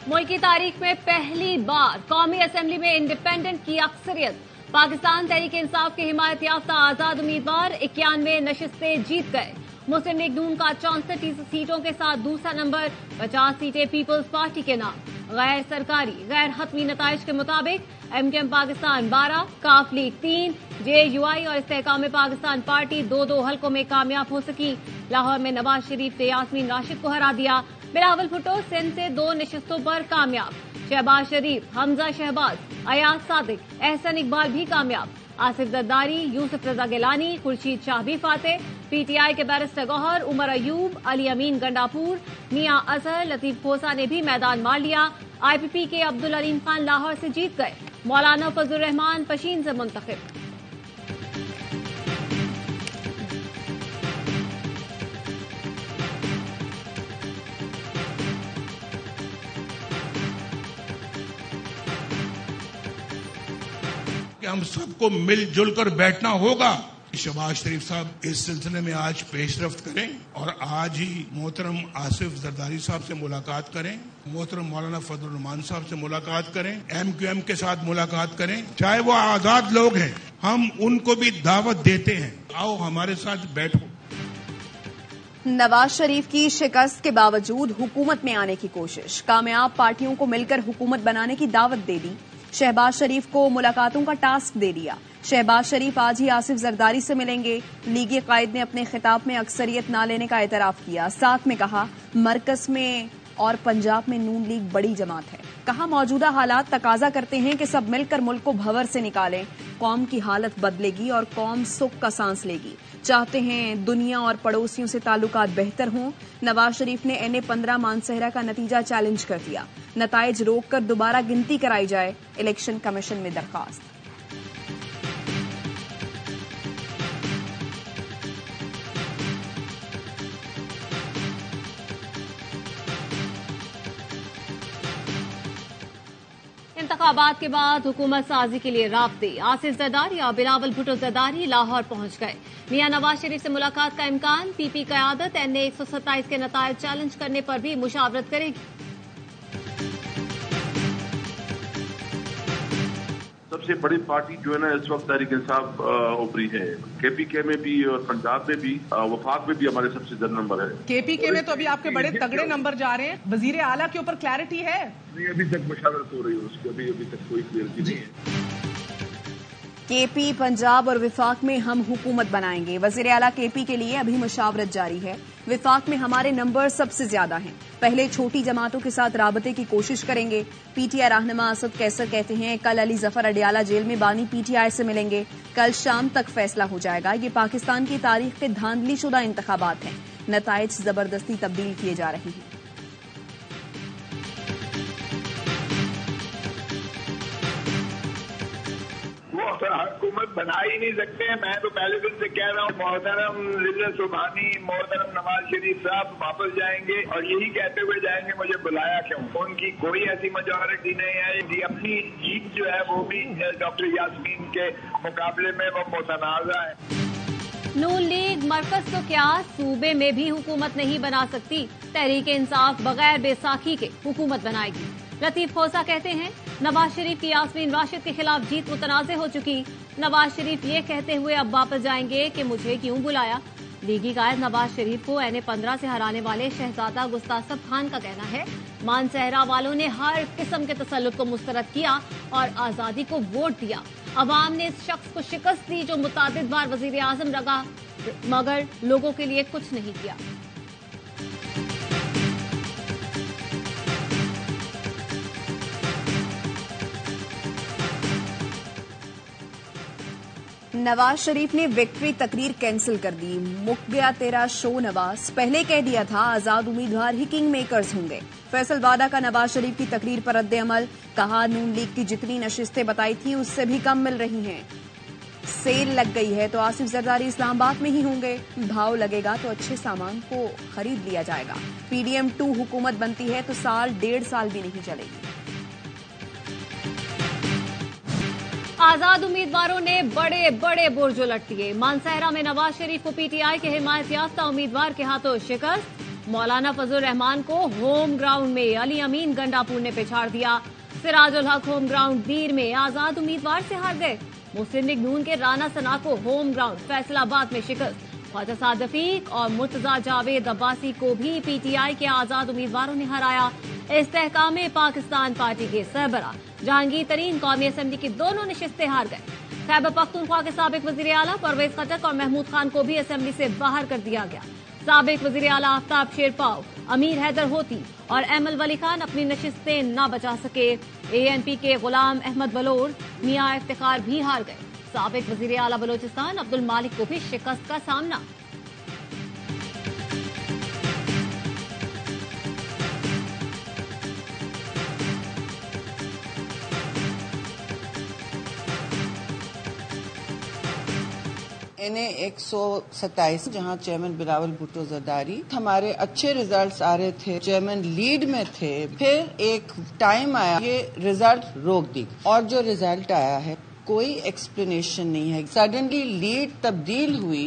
मुल्क की तारीख में पहली बार कौमी असेंबली में इंडिपेंडेंट की अक्सरियत। पाकिस्तान तहरीक इंसाफ के हिमायत याफ्ता आजाद उम्मीदवार 91 नशिस्तें जीत गए। मुस्लिम लीग नून का 64 सीटों के साथ दूसरा नंबर, 50 सीटें पीपल्स पार्टी के नाम। गैर सरकारी गैर हतमी नताइज के मुताबिक एमकेएम पाकिस्तान 12, काफ लीग 3, जेयूआई और इस्तेहकाम पाकिस्तान पार्टी 2-2 हल्कों में कामयाब हो सकी। लाहौर में नवाज शरीफ ने यास्मीन राशिद को हरा दिया। बिलावल भुट्टो सिंध से 2 नशिस्तों पर कामयाब। शहबाज शरीफ, हमजा शहबाज, अयाज सादिक, एहसन इकबाल भी कामयाब। आसिफ जरदारी, यूसुफ रजा गिलानी, खुर्शीद शाह भी फाते। पीटीआई के बैरिस्टर गौहर, उमर अयूब, अली अमीन गंडापुर, मियां अजहर, लतीफ खोसा ने भी मैदान मार लिया। आईपीपी के अब्दुल अलीम खान लाहौर से जीत गए। मौलाना फजलुर रहमान पशीन से मुंतखब। हम सबको मिलजुल कर बैठना होगा। शहबाज शरीफ साहब इस सिलसिले में आज पेशरफ्त करें और आज ही मोहतरम आसिफ जरदारी साहब से मुलाकात करें, मोहतरम मौलाना फजलुर रहमान साहब से मुलाकात करें, एमक्यूएम के साथ मुलाकात करें। चाहे वो आजाद लोग हैं, हम उनको भी दावत देते हैं, आओ हमारे साथ बैठो। नवाज शरीफ की शिकस्त के बावजूद हुकूमत में आने की कोशिश, कामयाब पार्टियों को मिलकर हुकूमत बनाने की दावत दे दी। शहबाज शरीफ को मुलाकातों का टास्क दे दिया। शहबाज शरीफ आज ही आसिफ जरदारी से मिलेंगे। लीगी कायद ने अपने खिताब में अक्सरियत न लेने का एतराफ किया। साथ में कहा मरकज में और पंजाब में नून लीग बड़ी जमात है। कहा मौजूदा हालात तकाजा करते हैं कि सब मिलकर मुल्क को भंवर से निकालें। कौम की हालत बदलेगी और कौम सुख का सांस लेगी। चाहते हैं दुनिया और पड़ोसियों से ताल्लुकात बेहतर हों। नवाज शरीफ ने NA-15 मानसहरा का नतीजा चैलेंज कर दिया। नताइज रोककर दोबारा गिनती कराई जाए, इलेक्शन कमीशन में दरखास्त। इंतखाबात के बाद हुकूमत साजी के लिए राब्ते। आसिफ जरदारी और बिलावल भुट्टो जरदारी लाहौर पहुंच गए। मियां नवाज शरीफ से मुलाकात का इम्कान। पीपी क़यादत NA-127 के नताइज चैलेंज करने पर भी मुशावरत करेगी। सबसे बड़ी पार्टी जो है ना इस वक्त तहरीक इंसाफ उभरी है। केपीके में भी और पंजाब में भी, वफाक में भी हमारे सबसे ज्यादा नंबर है। केपीके में तो अभी आपके बड़े तगड़े नंबर जा रहे हैं। वजीर आला के ऊपर क्लैरिटी है? नहीं, अभी तक मुशावरत हो रही है उसकी, अभी तक कोई क्लियरिटी नहीं है। केपी, पंजाब और विफाक में हम हुकूमत बनाएंगे। वजीर आला केपी के लिए अभी मुशावरत जारी है। विफाक में हमारे नंबर सबसे ज्यादा हैं। पहले छोटी जमातों के साथ राबते की कोशिश करेंगे। पीटीआई रहनुमा असद कैसर कहते हैं कल अली जफर अडियाला जेल में बानी पीटीआई से मिलेंगे। कल शाम तक फैसला हो जाएगा। ये पाकिस्तान की तारीख के धांधलीशुदा इंतखाबात हैं। नताइज जबरदस्ती तब्दील किए जा रहे हैं। हुकूमत बना ही नहीं सकते हैं। मैं तो पहले दिन से कह रहा हूँ मोहतरम रिजवी सुबहानी, मोहतरम नवाज शरीफ साहब वापस जाएंगे और यही कहते हुए जाएंगे मुझे बुलाया क्यों। उनकी कोई ऐसी मेजॉरिटी नहीं है। जी अपनी जीत जो है वो भी डॉक्टर यास्मीन के मुकाबले में वो मुतनाज़ा है। नून लीग मरकज तो क्या सूबे में भी हुकूमत नहीं बना सकती। तहरीक इंसाफ बगैर बैसाखी के हुकूमत बनाएगी। लतीफ खोसा कहते हैं नवाज शरीफ की यास्मीन राशिद के खिलाफ जीत मुतनाज़े हो चुकी। नवाज शरीफ ये कहते हुए अब वापस जाएंगे कि मुझे क्यों बुलाया। लीगी कायद नवाज शरीफ को NA-15 से हराने वाले शहजादा गुस्तासब खान का कहना है मानसहरा वालों ने हर किस्म के तसल्लुत को मुस्तरद किया और आजादी को वोट दिया। अवाम ने इस शख्स को शिकस्त दी जो मुतादिद बार वजीर आजम रहा मगर लोगों के लिए कुछ नहीं किया। नवाज शरीफ ने विक्ट्री तकरीर कैंसिल कर दी। मुक गया तेरा शो नवाज। पहले कह दिया था आजाद उम्मीदवार ही किंग मेकर्स होंगे। फैसल वादा का नवाज शरीफ की तकरीर पर रद्द अमल। कहा नून लीग की जितनी नशिस्तें बताई थी उससे भी कम मिल रही हैं। सेल लग गई है तो आसिफ जरदारी इस्लामाबाद में ही होंगे। भाव लगेगा तो अच्छे सामान को खरीद लिया जाएगा। PDM 2 हुकूमत बनती है तो साल 1.5 साल भी नहीं चलेगी। आजाद उम्मीदवारों ने बड़े बड़े बुर्ज उलट दिए। मानसहरा में नवाज शरीफ को पीटीआई के हिमायत याफ्ता उम्मीदवार के हाथों शिकस्त। मौलाना फजल रहमान को होम ग्राउंड में अली अमीन गंडापुर ने पिछाड़ दिया। सिराजुल हक होम ग्राउंड दीर में आजाद उम्मीदवार से हार गए। मुस्लिम लीग नून के राना सना को होम ग्राउंड फैसलाबाद में शिकस्त। ख्वाजा साद रफीक और मुर्तजा जावेद अब्बासी को भी पीटीआई के आजाद उम्मीदवारों ने हराया। इस्तेहकाम पाकिस्तान पार्टी के सरबराह जहांगीर तरीन कौमी असेंबली की दोनों नशिस्तें हार गए। खैबर पख्तूनख्वा के साबिक वजीर आला परवेज खटक और महमूद खान को भी असेंबली से बाहर कर दिया गया। साबिक वजीर आला आफ्ताब शेरपाव, अमीर हैदर होती और एमल वली खान अपनी नशिस्तें न बचा सके। एएनपी के गुलाम अहमद बलोर, मियां इफ्तिखार भी हार गए। साबिक वजीर आला बलोचिस्तान अब्दुल मालिक को भी शिकस्त का सामना। इन्हें 127 जहां चेयरमैन बिलावल भुट्टो जरदारी, हमारे अच्छे रिजल्ट्स आ रहे थे, चेयरमैन लीड में थे। फिर एक टाइम आया, ये रिजल्ट रोक दी और जो रिजल्ट आया है कोई एक्सप्लेनेशन नहीं है। सडनली लीड तब्दील हुई।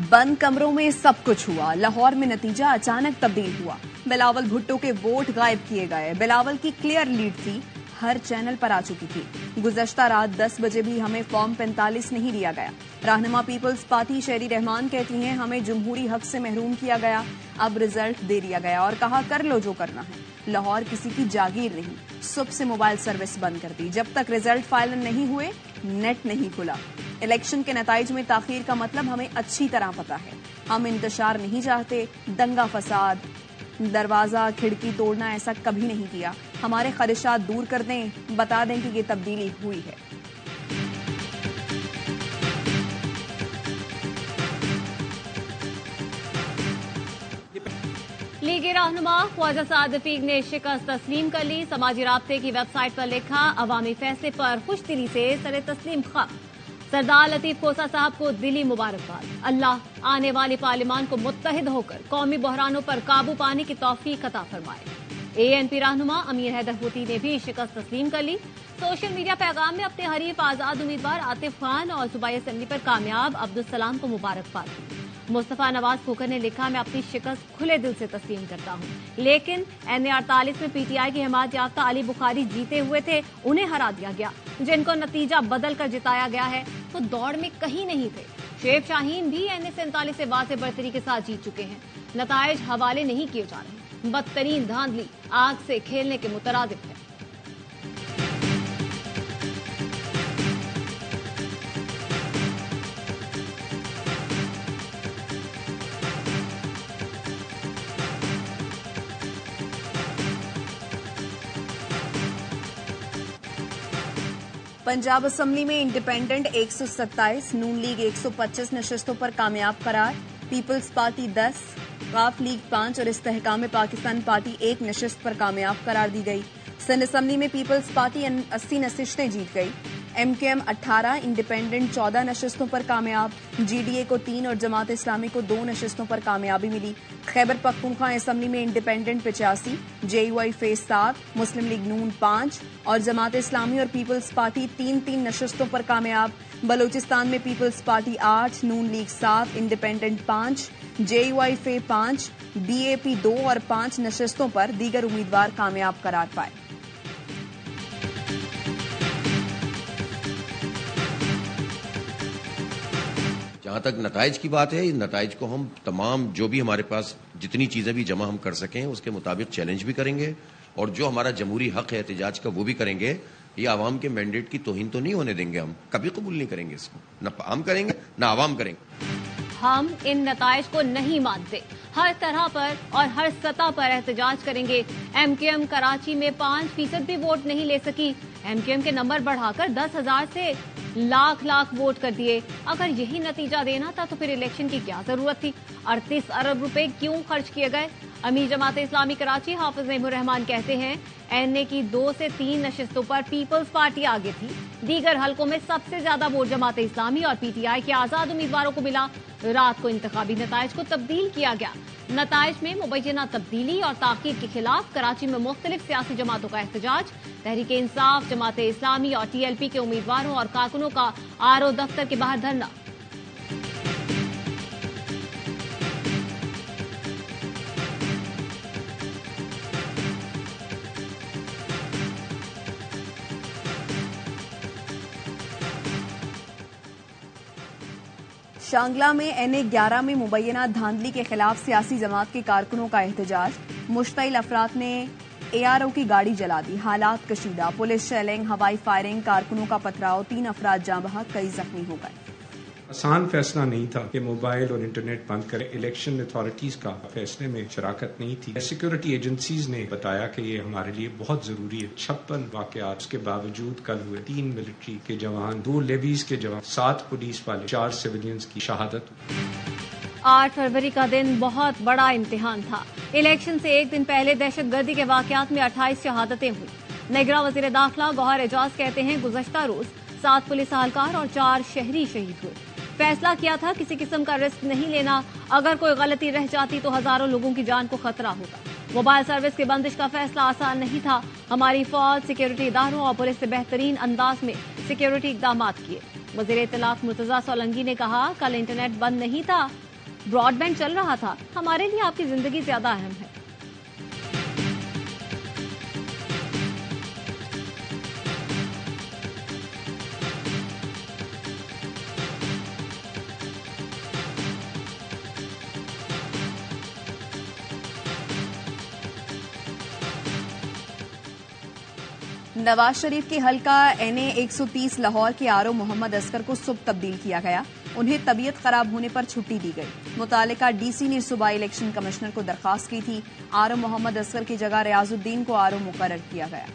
बंद कमरों में सब कुछ हुआ। लाहौर में नतीजा अचानक तब्दील हुआ। बिलावल भुट्टो के वोट गायब किए गए। बिलावल की क्लियर लीड थी, हर चैनल पर आ चुकी थी। गुज़श्ता रात 10 बजे भी हमें फॉर्म 45 नहीं दिया गया। रहनुमा पीपल्स पार्टी शेरी रहमान कहती हैं हमें जमहूरी हक से महरूम किया गया, अब रिजल्ट दे दिया गया और कहा कर लो जो करना है। लाहौर किसी की जागीर नहीं। सुबह से मोबाइल सर्विस बंद कर दी। जब तक रिजल्ट फाइनल नहीं हुए नेट नहीं खुला। इलेक्शन के नताइज में ताखीर का मतलब हमें अच्छी तरह पता है। हम इंतशार नहीं चाहते, दंगा फसाद, दरवाजा खिड़की तोड़ना ऐसा कभी नहीं किया। हमारे खदशात दूर कर दें, बता दें कि ये तब्दीली हुई है। लीगी रहनुमा ख्वाजा साद रफीक ने शिकस्त तस्लीम कर ली। समाजी राब्ते की वेबसाइट पर लिखा, अवामी फैसले पर खुशदिली से सरे तस्लीम खा। सरदार लतीफ खोसा साहब को दिली मुबारकबाद। अल्लाह आने वाली पार्लियामान को मुत्तहिद होकर कौमी बहरानों पर काबू पाने की तौफीक अता फरमाए। एएनपी रहनुमा अमीर हैदर होती ने भी शिकस्त तस्लीम कर ली। सोशल मीडिया पैगाम में अपने हरीफ आजाद उम्मीदवार आतिफ खान और सूबाई असेंबली पर कामयाब अब्दुल सलाम को मुबारकबाद दी। मुस्तफा नवाज खोखर ने लिखा, मैं अपनी शिकस्त खुले दिल से तस्लीम करता हूँ, लेकिन NA48 में पीटीआई की हिमायत याफ्ता अली बुखारी जीते हुए थे, उन्हें हरा दिया गया। जिनको नतीजा बदल कर जिताया गया है तो दौड़ में कहीं नहीं थे। शेब शाहीन भी NA47 से वाज़ेह बरतरी के साथ जीत चुके हैं। नताइज हवाले नहीं किए जा रहे। बदतरीन धांधली आग से खेलने के मुतरादिफ है। पंजाब असेंबली में इंडिपेंडेंट 127, नून लीग 125 नशस्तों पर कामयाब करार। पीपल्स पार्टी 10, काफ लीग 5 और इस्तेहकाम पाकिस्तान पार्टी 1 नशस्त पर कामयाब करार दी गई। सिंध असेंबली में पीपल्स पार्टी 80 नशिस्तें जीत गई। MKM 18, इंडिपेंडेंट 14 नशस्तों पर कामयाब। GDA को 3 और जमात इस्लामी को 2 नशस्तों पर कामयाबी मिली। खैबर पख्तूनख्वा असेंबली में इंडिपेंडेंट 85, JUI फेज 7, मुस्लिम लीग नून 5 और जमात इस्लामी और पीपल्स पार्टी 3-3 नशस्तों पर कामयाब। बलोचिस्तान में पीपल्स पार्टी 8, नून लीग 7, इंडिपेंडेंट 5, JUI फे 5, BAP 2 और 5 नशस्तों पर दीगर उम्मीदवार कामयाब करार पाए। जहां तक नताइज की बात है, इस नताइज को हम तमाम जो भी हमारे पास जितनी चीजें भी जमा हम कर सकें उसके मुताबिक चैलेंज भी करेंगे और जो हमारा जमहूरी हक है एहतजाज का वो भी करेंगे। ये आवाम के मैंडेट की तौहीन तो नहीं होने देंगे। हम कभी कबूल नहीं करेंगे इसको, न हम करेंगे न आवाम करेंगे। हम इन नताइज को नहीं मानते। हर तरह पर और हर सतह पर एहतजाज करेंगे। MKM कराची में 5% भी वोट नहीं ले सकी। MKM के नंबर बढ़ाकर 10,000 से लाख वोट कर दिए। अगर यही नतीजा देना था तो फिर इलेक्शन की क्या जरूरत थी? 38 अरब रुपए क्यों खर्च किए गए? अमीर जमात इस्लामी कराची हाफिज नईमुर रहमान कहते हैं, NA की 2 से 3 नशिस्तों पर पीपल्स पार्टी आगे थी। दीगर हलकों में सबसे ज्यादा वोट जमात इस्लामी और PTI के आजाद उम्मीदवारों को मिला। रात को इंतखाबी नताइज को तब्दील किया गया। नताइज में मुबैना तब्दीली और ताकीर के खिलाफ कराची में मुख्तलिफ सियासी जमातों का एहतजाज। तहरीक इंसाफ, जमात इस्लामी और TLP के उम्मीदवारों और कारकुनों का RO दफ्तर के बाहर धरना। शांगला में NA-11 में मुबैना धांधली के खिलाफ सियासी जमात के कारकुनों का एहतजाज। मुश्तइल अफराद ने ARO की गाड़ी जला दी। हालात कशीदा, पुलिस शेलिंग, हवाई फायरिंग, कारकुनों का पथराव, 3 अफराद जाँ बहक, कई जख्मी हो गए। आसान फैसला नहीं था कि मोबाइल और इंटरनेट बंद करें। इलेक्शन अथॉरिटीज का फैसले में शराकत नहीं थी। सिक्योरिटी एजेंसीज ने बताया कि ये हमारे लिए बहुत जरूरी है। 56 वाकयात उसके बावजूद कल हुए। 3 मिलिट्री के जवान, 2 लेवीज के जवान, 7 पुलिस वाले, 4 सिविलियंस की शहादत। 8 फरवरी का दिन बहुत बड़ा इम्तिहान था। इलेक्शन से एक दिन पहले दहशतगर्दी के वाकयात में 28 शहादतें हुई। निगरान वजीर दाखिला गौहर एजाज कहते हैं गुज़श्ता रोज 7 पुलिस एहलकार और 4 शहरी शहीद हुए। फैसला किया था किसी किस्म का रिस्क नहीं लेना, अगर कोई गलती रह जाती तो हजारों लोगों की जान को खतरा होता। मोबाइल सर्विस की बंदिश का फैसला आसान नहीं था। हमारी फौज, सिक्योरिटी इदारों और पुलिस से बेहतरीन अंदाज में सिक्योरिटी इकदाम किए। वजीर इत्तलाफ मुर्तजा सोलंकी ने कहा कल इंटरनेट बंद नहीं था, ब्रॉडबैंड चल रहा था। हमारे लिए आपकी जिंदगी ज्यादा अहम है। नवाज शरीफ के हल्का NA-130 लाहौर के RO मोहम्मद असगर को सुबह तब्दील किया गया। उन्हें तबीयत खराब होने पर छुट्टी दी गई। मुतालिका DC ने सुबह इलेक्शन कमिश्नर को दरखास्त की थी। RO मोहम्मद असगर की जगह रियाजुद्दीन को RO मुकर्रर किया गया।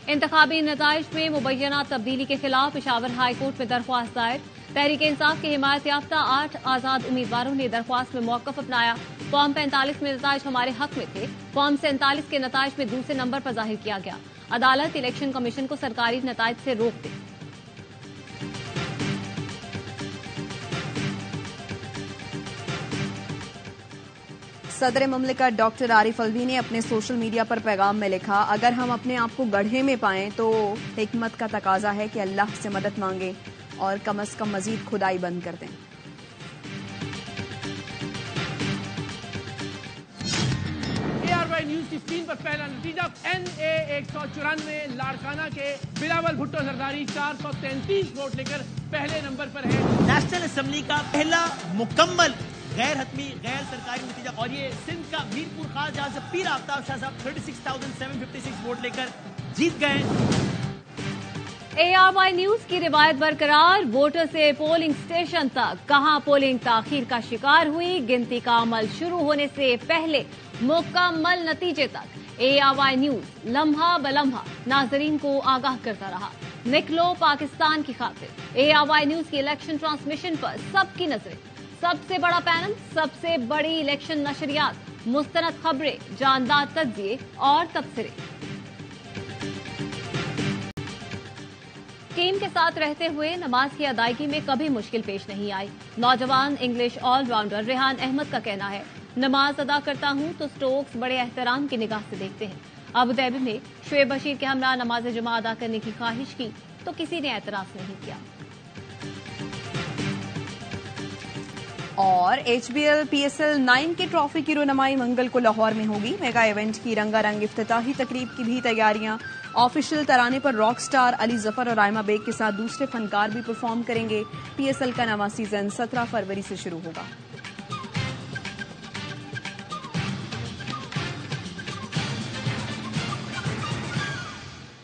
इंतखाबी नताइज में मुबैना तब्दीली के खिलाफ पेशावर हाई कोर्ट में दरख्वास्त दायर। तहरीक इंसाफ के हिमायत याफ्ता 8 आजाद उम्मीदवारों ने दरख्वास्त में मौकफ अपनाया। फॉर्म 45 में नताइज हमारे हक में थे, फॉर्म 47 के नताइज में दूसरे नंबर पर जाहिर किया गया। अदालत इलेक्शन कमीशन को सरकारी नताइज से रोक दे। सदर मुमलिकत डॉक्टर आरिफ अलवी ने अपने सोशल मीडिया पर पैगाम में लिखा, अगर हम अपने आप को गड्ढे में पाएं तो हिकमत का तकाजा है कि अल्लाह से मदद मांगे और कम से कम मजीद खुदाई बंद कर दें। ARY न्यूज की स्क्रीन पर पहला नतीजा NA-194 लाड़काना के बिलावल भुट्टो जरदारी 433 वोट लेकर पहले नंबर पर है। नेशनल असेंबली का पहला मुकम्मल गैर हतमी गैर सरकारी नतीजा और ये सिंध का मीरपुर खास जहां से पीर आफ्ताब शाह साहब 36,756 वोट लेकर जीत गए। ARY न्यूज की रिवायत बरकरार, वोटर से पोलिंग स्टेशन तक कहां पोलिंग ताखीर का शिकार हुई। गिनती का अमल शुरू होने से पहले मुकम्मल नतीजे तक ARY न्यूज लम्हा बलम्हा नाजरीन को आगाह करता रहा। निकलो पाकिस्तान की खातिर। ARY न्यूज की इलेक्शन ट्रांसमिशन पर सबकी नजरें, सबसे बड़ा पैनल, सबसे बड़ी इलेक्शन नशरियात, मुस्तनद खबरें, जानदार तज्जिए और तबसरे। टीम के साथ रहते हुए नमाज की अदायगी में कभी मुश्किल पेश नहीं आई। नौजवान इंग्लिश ऑलराउंडर रेहान अहमद का कहना है, नमाज अदा करता हूं तो स्टोक्स बड़े एहतराम की निगाह से देखते हैं। अबू धाबी में शुएब बशीर के हमरा नमाज जुमा अदा करने की ख्वाहिश की तो किसी ने एतराज नहीं किया। और HBL PSL 9 की ट्रॉफी की रोनमाई मंगल को लाहौर में होगी। मेगा इवेंट की रंगारंग इफ्तिताही तकरीब की भी तैयारियां। ऑफिशियल तराने पर रॉक स्टार अली जफर और राइमा बेग के साथ दूसरे फनकार भी परफॉर्म करेंगे। PSL का नवा सीजन 17 फरवरी से शुरू होगा।